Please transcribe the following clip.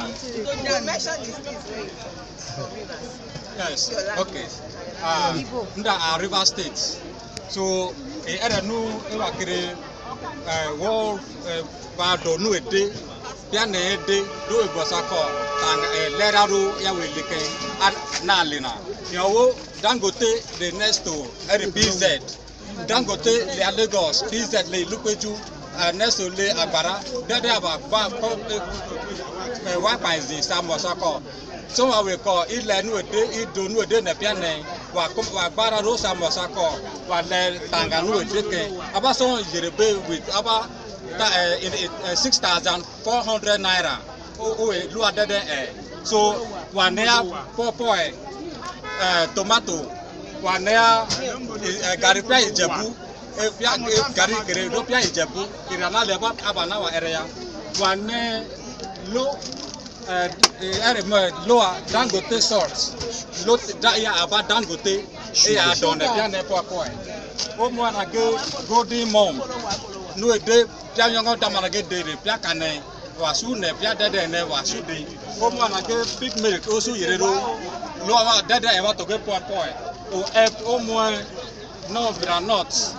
The mention is this Yes. Okay. River State. So, new world do no ede piano ede do ebosako and leraro ya we like na lina yo Dangote the next to RPZ Dangote le Lagos PZ le Lupeju next to le Agbara dede aba wa panzi samosako so we call ile nu ede ido nu ede na piano wa Agbara ro samosako wa le tanga nu ede ke aba so yerebe with aba 6,400 naira. So one year purple tomato, 1 year garipia ijebu, gari keredopia ijebu, irana leba abanawa area. 1 year low lower Dangote salt, low that ya about Dangote, ya don the piano purple. Omo na golden mom. No de pia yongo damana ge de pia kane wasu ne pia dede ne wasu de o mo na ge big milk osu yerero lo wa dede e wa to ge poi o mo no granot